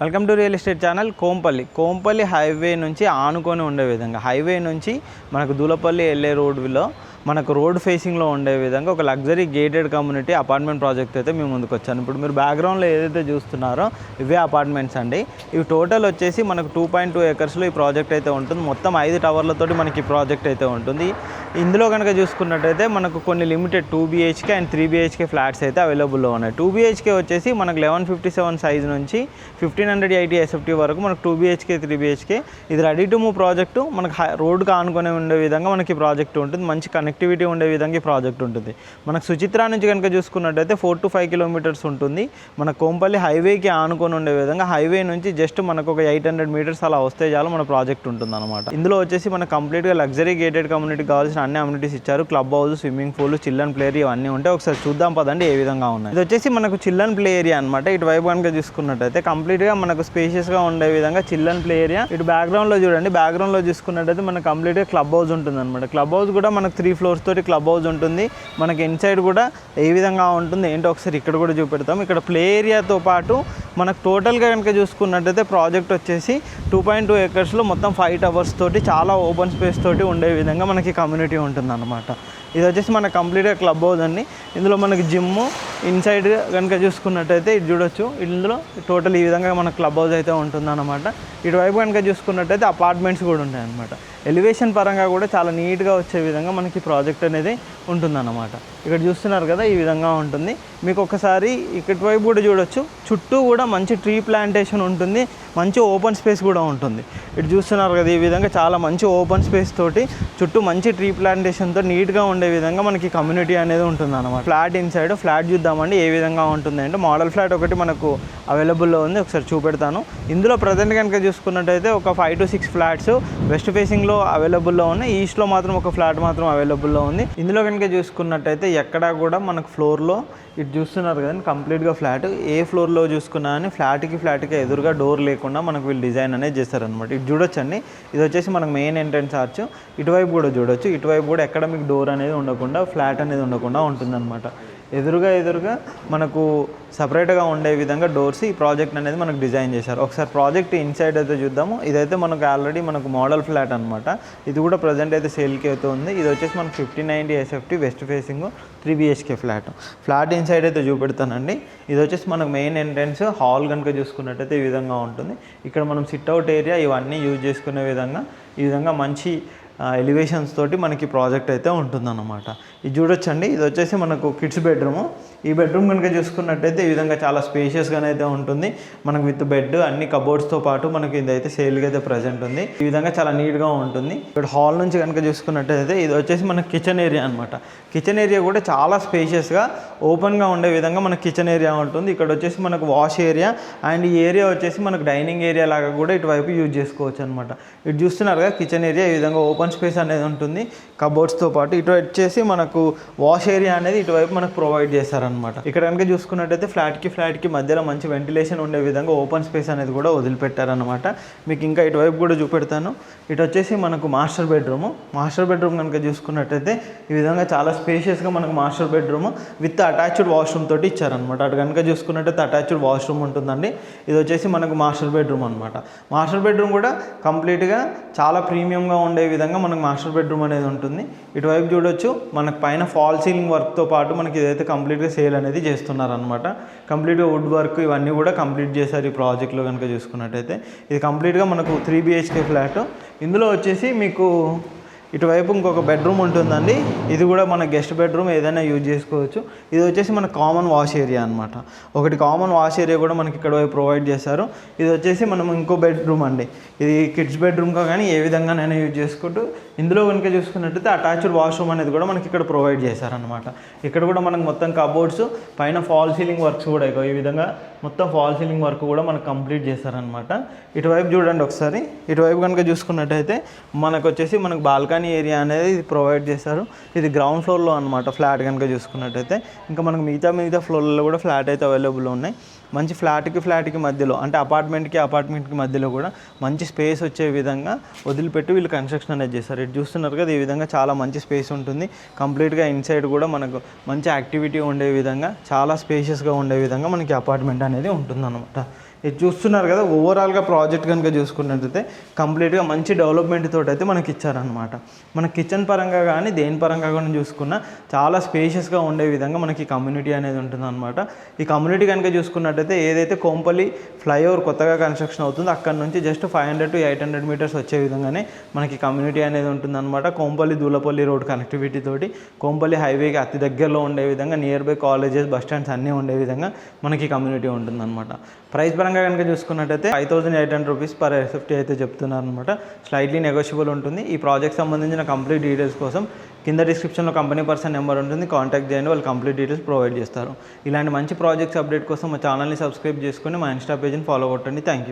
Welcome to real estate channel. Kompally highway నుంచి ఆనుకొని ఉండే విధంగా, హైవే నుంచి మనకు దూలపల్లి వెళ్ళే రోడ్లో మనకు రోడ్ ఫేసింగ్లో ఉండే విధంగా ఒక luxury gated community apartment project అయితే మేము ముందుకు వచ్చాను. ఇప్పుడు మీరు బ్యాక్గ్రౌండ్లో ఏదైతే చూస్తున్నారో ఇవే అపార్ట్మెంట్స్ అండి. ఇవి టోటల్ వచ్చేసి మనకు 2.2 acresలో ఈ ప్రాజెక్ట్ అయితే ఉంటుంది. మొత్తం 5 టవర్లతోటి మనకి ఈ ప్రాజెక్ట్ అయితే ఉంటుంది. ఇందులో కనుక చూసుకున్నట్టయితే మనకు కొన్ని limited 2 BHK and 3 BHK flats అయితే అవైలబుల్లో ఉన్నాయి. 2 BHK వచ్చేసి మనకు 1157 సైజ్ నుంచి 1580 SFT వరకు మనకు 2 BHK 3 BHK ఇది రెడీ టు మూవ్ ప్రాజెక్టు. మనకు రోడ్డుకి ఆనుకొని ఉండే విధంగా మనకి ప్రాజెక్ట్ ఉంటుంది. మంచి కనెక్టివిటీ ఉండే విధంగా ఈ ప్రాజెక్ట్ ఉంటుంది. మనకు సుచిత్ర నుంచి కనుక చూసుకున్నట్టయితే 4 to 5 kilometers ఉంటుంది. మన కోంపల్లి హైవేకి ఆనుకొని ఉండే విధంగా, హైవే నుంచి జస్ట్ మనకు ఒక 800 meters అలా వస్తే చాలు మన ప్రాజెక్ట్ ఉంటుంది అనమాట. ఇందులో వచ్చేసి మనకు కంప్లీట్గా లగ్జరీ గేటెడ్ కమ్యూనిటీకి కావాల్సిన అన్ని అమ్యూనిటీస్ ఇచ్చారు. Club house, swimming pool, children play area ఇవన్నీ ఉంటాయి. ఒకసారి చూద్దాం పదండి ఏ విధంగా ఉన్నాయి. ఇది వచ్చేసి మనకు చిల్డ్రన్ ప్లే ఏరియా అనమాట. ఇటువైపు కనుక చూసుకున్నట్టయితే కంప్లీట్గా మనకు స్పేషియస్గా ఉండే విధంగా చిల్డ్రన్ ప్లే ఏరియా. ఇటు బ్యాక్గ్రౌండ్లో చూడండి, బ్యాక్గ్రౌండ్లో చూసుకున్నట్టయితే మనకు కంప్లీట్గా క్లబ్ హౌస్ ఉంటుంది అనమాట. క్లబ్ హౌస్ కూడా మనకు 3 floors తోటి క్లబ్ హౌస్ ఉంటుంది. మనకి ఇన్సైడ్ కూడా ఏ విధంగా ఉంటుంది ఏంటో ఒకసారి ఇక్కడ కూడా చూపెడతాం. ఇక్కడ ప్లే ఏరియాతో పాటు మనకు టోటల్గా కనుక చూసుకున్నట్టయితే ప్రాజెక్ట్ వచ్చేసి 2.2 acresలో మొత్తం 5 towers తోటి చాలా ఓపెన్ స్పేస్ తోటి ఉండే విధంగా మనకి కమ్యూనిటీ ఉంటుంది అనమాట. ఇది వచ్చేసి మనకు కంప్లీట్గా క్లబ్ హౌస్ అండి. ఇందులో మనకి జిమ్ ఇన్సైడ్ కనుక చూసుకున్నట్టయితే ఇది చూడొచ్చు. ఇందులో టోటల్ ఈ విధంగా మన క్లబ్ హౌస్ అయితే ఉంటుందన్నమాట. ఇటువైపు కనుక చూసుకున్నట్టయితే అపార్ట్మెంట్స్ కూడా ఉంటాయి అన్నమాట. ఎలివేషన్ పరంగా కూడా చాలా నీట్గా వచ్చే విధంగా మనకి ప్రాజెక్ట్ అనేది ఉంటుందన్నమాట. ఇక్కడ చూస్తున్నారు కదా, ఈ విధంగా ఉంటుంది. మీకు ఒకసారి ఇటువైపు కూడా చూడొచ్చు. చుట్టూ కూడా మంచి ట్రీ ప్లాంటేషన్ ఉంటుంది, మంచి ఓపెన్ స్పేస్ కూడా ఉంటుంది. ఇటు చూస్తున్నారు కదా, ఈ విధంగా చాలా మంచి ఓపెన్ స్పేస్ తోటి చుట్టూ మంచి ట్రీ ప్లాంటేషన్తో నీట్గా ఉండే విధంగా మనకి కమ్యూనిటీ అనేది ఉంటుంది అన్నమాట. ఫ్లాట్ ఇన్సైడ్ ఫ్లాట్ చూద్దామండి ఏ విధంగా ఉంటుంది అంటే, మోడల్ ఫ్లాట్ ఒకటి మనకు అవైలబుల్లో ఉంది, ఒకసారి చూపెడతాను. ఇందులో ప్రజెంట్ కనుక చూసుకున్నట్టయితే ఒక 5 to 6 ఫ్లాట్స్ వెస్ట్ ఫేసింగ్లో అవైలబుల్లో ఉన్నాయి. ఈస్ట్లో మాత్రం ఒక ఫ్లాట్ మాత్రం అవైలబుల్లో ఉంది. ఇందులో కనుక చూసుకున్నట్టయితే ఎక్కడా కూడా మనకు ఫ్లోర్లో ఇటు చూస్తున్నారు కదండి, కంప్లీట్గా ఫ్లాట్. ఏ ఫ్లోర్లో చూసుకున్నా అని ఫ్లాట్కి ఎదురుగా డోర్ లేకుండా మనకు వీళ్ళు డిజైన్ అనేది చేస్తారనమాట. ఇటు చూడొచ్చండి, ఇది వచ్చేసి మనకు మెయిన్ ఎంట్రన్స్ ఆర్చ్. ఇటువైపు కూడా చూడొచ్చు. ఇటువైపు కూడా ఎక్కడ మీకు డోర్ అనేది ఉండకుండా, ఫ్లాట్ అనేది ఉండకుండా ఉంటుందన్నమాట. ఎదురుగా మనకు సపరేట్గా ఉండే విధంగా డోర్స్ ఈ ప్రాజెక్ట్ అనేది మనకు డిజైన్ చేశారు. ఒకసారి ప్రాజెక్ట్ ఇన్సైడ్ అయితే చూద్దాము. ఇదైతే మనకు ఆల్రెడీ మనకు మోడల్ ఫ్లాట్ అనమాట. ఇది కూడా ప్రజెంట్ అయితే సేల్కి అయితే ఉంది. ఇది వచ్చేసి మనకు 1590 SFT west facing 3 BHK flat inside అయితే చూపెడతానండి. ఇది వచ్చేసి మనకు మెయిన్ ఎంట్రన్స్ హాల్ కనుక చూసుకున్నట్టయితే ఈ విధంగా ఉంటుంది. ఇక్కడ మనం సిట్అవుట్ ఏరియా ఇవన్నీ యూజ్ చేసుకునే విధంగా ఈ విధంగా మంచి ఎలివేషన్స్ తోటి మనకి ప్రాజెక్ట్ అయితే ఉంటుందన్నమాట. ఇది చూడొచ్చండి, ఇది వచ్చేసి మనకు కిడ్స్ బెడ్రూము. ఈ బెడ్రూమ్ కనుక చూసుకున్నట్టయితే ఈ విధంగా చాలా స్పేషియస్గానే అయితే ఉంటుంది. మనకు విత్ బెడ్ అన్ని కబోర్డ్స్తో పాటు మనకి ఇదైతే సేల్గా అయితే ప్రజెంట్ ఉంది. ఈ విధంగా చాలా నీట్గా ఉంటుంది. ఇక్కడ హాల్ నుంచి కనుక చూసుకున్నట్టయితే ఇది వచ్చేసి మన కిచెన్ ఏరియా అనమాట. కిచెన్ ఏరియా కూడా చాలా స్పేషియస్గా ఓపెన్గా ఉండే విధంగా మనకు కిచెన్ ఏరియా ఉంటుంది. ఇక్కడ వచ్చేసి మనకు వాష్ ఏరియా అండ్ ఈ ఏరియా వచ్చేసి మనకు డైనింగ్ ఏరియా లాగా కూడా ఇటువైపు యూజ్ చేసుకోవచ్చు అనమాట. ఇటు చూస్తున్నారు కదా, కిచెన్ ఏరియా ఈ విధంగా ఓపెన్ స్పేస్ అనేది ఉంటుంది కబోర్డ్స్తో పాటు. ఇటు వచ్చేసి మనకు వాష్ ఏరియా అనేది ఇటువైపు మనకు ప్రొవైడ్ చేస్తారనమాట. ఇక్కడ కనుక చూసుకున్నట్టయితే ఫ్లాట్కి మధ్యలో మంచి వెంటిలేషన్ ఉండే విధంగా ఓపెన్ స్పేస్ అనేది కూడా వదిలిపెట్టారనమాట. మీకు ఇంకా ఇటువైపు కూడా చూపెడతాను. ఇటు వచ్చేసి మనకు మాస్టర్ బెడ్రూమ్ కనుక చూసుకున్నట్టయితే ఈ విధంగా చాలా స్పేషియస్గా మనకు master bedroom with attached washroom తోటి ఇచ్చారనమాట. అటు కనుక చూసుకున్నట్టయితే అటాచ్డ్ వాష్రూమ్ ఉంటుందండి. ఇది వచ్చేసి మనకు మాస్టర్ బెడ్రూమ్ అనమాట. మాస్టర్ బెడ్రూమ్ కూడా కంప్లీట్గా చాలా ప్రీమియంగా ఉండే విధంగా మనకు మాస్టర్ బెడ్రూమ్ అనేది ఉంటుంది. ఇటువైపు చూడొచ్చు, మనకు పైన ఫాల్ సీలింగ్ వర్క్తో పాటు మనకి ఇదైతే కంప్లీట్గా సేల్ అనేది చేస్తున్నారనమాట. కంప్లీట్గా వుడ్ వర్క్ ఇవన్నీ కూడా కంప్లీట్ చేశారు ఈ ప్రాజెక్ట్లో కనుక చూసుకున్నట్టయితే. ఇది కంప్లీట్గా మనకు 3 BHK ఫ్లాట్. ఇందులో వచ్చేసి మీకు ఇటువైపు ఇంకొక బెడ్రూమ్ ఉంటుందండి. ఇది కూడా మన గెస్ట్ బెడ్రూమ్ ఏదైనా యూజ్ చేసుకోవచ్చు. ఇది వచ్చేసి మన కామన్ వాష్ ఏరియా అనమాట. ఒకటి కామన్ వాష్ ఏరియా కూడా మనకి ఇక్కడ ప్రొవైడ్ చేశారు. ఇది వచ్చేసి మనం ఇంకో బెడ్రూమ్ అండి. ఇది కిడ్స్ బెడ్రూమ్గా కానీ ఏ విధంగానైనా యూజ్ చేసుకుంటూ ఇందులో కనుక చూసుకున్నట్టయితే అటాచ్డ్ వాష్రూమ్ అనేది కూడా మనకి ఇక్కడ ప్రొవైడ్ చేశారనమాట. ఇక్కడ కూడా మనకు మొత్తం కబోర్డ్స్ పైన ఫాల్ సీలింగ్ వర్క్స్ కూడా ఈ విధంగా మొత్తం ఫాల్ సీలింగ్ వర్క్ కూడా మనకు కంప్లీట్ చేశారనమాట. ఇటువైపు చూడండి ఒకసారి. ఇటువైపు కనుక చూసుకున్నట్టయితే మనకు వచ్చేసి మనకు బాల్కనీ ఏరియా అనేది ప్రొవైడ్ చేశారు. ఇది గ్రౌండ్ ఫ్లోర్లో అనమాట ఫ్లాట్ కనుక చూసుకున్నట్టయితే. ఇంకా మనకు మిగతా ఫ్లోర్లలో కూడా ఫ్లాట్ అయితే అవైలబుల్ ఉన్నాయి. మంచి ఫ్లాట్కి మధ్యలో అంటే అపార్ట్మెంట్కి మధ్యలో కూడా మంచి స్పేస్ వచ్చే విధంగా వదిలిపెట్టి వీళ్ళు కన్స్ట్రక్షన్ అనేది చేస్తారు. ఇటు చూస్తున్నారు కదా, ఈ విధంగా చాలా మంచి స్పేస్ ఉంటుంది. కంప్లీట్గా ఇన్సైడ్ కూడా మనకు మంచి యాక్టివిటీ ఉండే విధంగా చాలా స్పేషియస్గా ఉండే విధంగా మనకి అపార్ట్మెంట్ అనేది ఉంటుందన్నమాట. ఇది చూస్తున్నారు కదా, ఓవరాల్గా ప్రాజెక్ట్ కనుక చూసుకున్నట్టయితే కంప్లీట్గా మంచి డెవలప్మెంట్ తోటి అయితే మనకి ఇచ్చారనమాట. మన కిచెన్ పరంగా కానీ దేని పరంగా కానీ చూసుకున్నా చాలా స్పేషియస్గా ఉండే విధంగా మనకి కమ్యూనిటీ అనేది ఉంటుందన్నమాట. ఈ కమ్యూనిటీ కనుక చూసుకున్నట్టయితే ఏదైతే కోంపల్లి ఫ్లైఓవర్ కొత్తగా కన్స్ట్రక్షన్ అవుతుందో అక్కడ నుంచి జస్ట్ 500 to 800 మీటర్స్ వచ్చే విధంగానే మనకి కమ్యూనిటీ అనేది ఉంటుందన్నమాట. కోంపల్లి దూలపల్లి రోడ్ కనెక్టివిటీ తోటి కోంపల్లి హైవేకి అతి దగ్గరలో ఉండే విధంగా, near by colleges, bus stands అన్నీ ఉండే విధంగా మనకి కమ్యూనిటీ ఉంటుందన్నమాట. ప్రైస్ పరంగా కనుక చూసుకున్నట్టయితే 5800 రూపీస్ పర్ ఎస్ఎఫ్టీ అయితే చెప్తున్నారు అనమాట. స్లైట్లీ నెగోషియబుల్ ఉంటుంది. ఈ ప్రాజెక్ట్ సంబంధించిన కంప్లీట్ డీటెయిల్స్ కోసం కింద డిస్క్రిప్షన్లో కంపెనీ పర్సన్ నెంబర్ ఉంటుంది, కాంటాక్ట్ చేయండి, వాళ్ళు కంప్లీట్ డీటెయిల్స్ ప్రొవైడ్ చేస్తారు. ఇలాంటి మంచి ప్రాజెక్ట్స్ అప్డేట్ కోసం మా ఛానల్ని సబ్స్క్రైబ్ చేసుకొని మా ఇన్స్టా పేజ్ని ఫాలో కొట్టండి. Thank you.